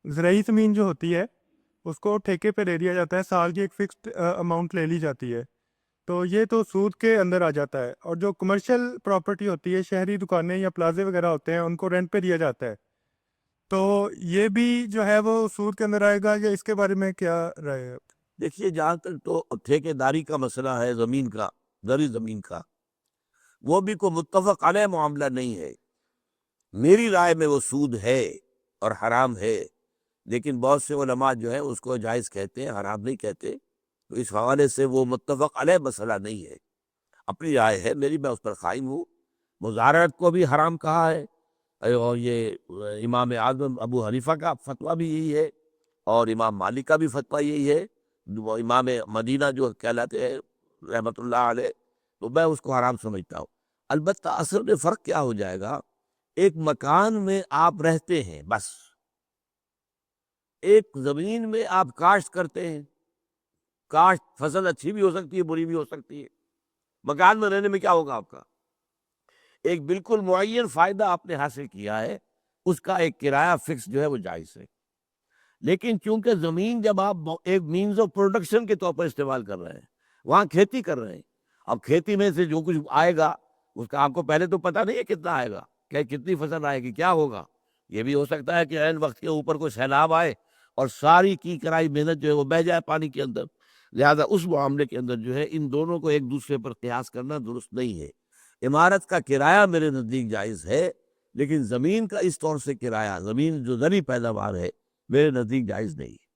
زرعی زمین جو ہوتی ہے اس کو ٹھیکے پہ لے لیا جاتا ہے، سال کی ایک فکسڈ اماؤنٹ لے لی جاتی ہے، تو یہ تو سود کے اندر آ جاتا ہے۔ اور جو کمرشل پراپرٹی ہوتی ہے، شہری دکانیں یا پلازے وغیرہ ہوتے ہیں، ان کو رینٹ پہ دیا جاتا ہے، تو یہ بھی جو ہے وہ سود کے اندر آئے گا، یا اس کے بارے میں کیا رائے ہے؟ دیکھیے جہاں تک تو ٹھیکے داری کا مسئلہ ہے، زمین کا، زرعی زمین کا، وہ بھی کوئی متفق علیہ معاملہ نہیں ہے۔ میری رائے میں وہ سود ہے اور حرام ہے، لیکن بہت سے علماء جو ہیں اس کو جائز کہتے ہیں، حرام نہیں کہتے، تو اس حوالے سے وہ متفق علیہ مسئلہ نہیں ہے۔ اپنی رائے ہے میری، میں اس پر قائم ہوں۔ مزارعت کو بھی حرام کہا ہے، اور یہ امام اعظم ابو حنیفہ کا فتویٰ بھی یہی ہے، اور امام مالک کا بھی فتویٰ یہی ہے، وہ امام مدینہ جو کہلاتے ہیں رحمۃ اللہ علیہ، تو میں اس کو حرام سمجھتا ہوں۔ البتہ اصل میں فرق کیا ہو جائے گا، ایک مکان میں آپ رہتے ہیں، بس ایک زمین میں آپ کاشت کرتے ہیں، کاشت فصل اچھی بھی ہو سکتی ہے، بری بھی ہو سکتی ہے۔ مکان میں رہنے میں کیا ہوگا آپ کا؟ ایک بالکل معین فائدہ آپ نے حاصل کیا ہے، اس کا ایک کرایہ فکس جو ہے وہ جائز ہے۔ لیکن چونکہ زمین جب آپ ایک مینز آف پروڈکشن کے طور پر استعمال کر رہے ہیں، وہاں کھیتی کر رہے ہیں، اب کھیتی میں سے جو کچھ آئے گا اس کا آپ کو پہلے تو پتہ نہیں ہے کتنا آئے گا، کہ کتنی فصل آئے گی، کیا ہوگا۔ یہ بھی ہو سکتا ہے کہ عین وقت کے اوپر کوئی سیلاب آئے اور ساری کی کرائی محنت جو ہے وہ بہہ جائے پانی کے اندر۔ لہذا اس معاملے کے اندر جو ہے ان دونوں کو ایک دوسرے پر قیاس کرنا درست نہیں ہے۔ عمارت کا کرایہ میرے نزدیک جائز ہے، لیکن زمین کا اس طور سے کرایہ، زمین جو زرعی پیداوار ہے، میرے نزدیک جائز نہیں ہے۔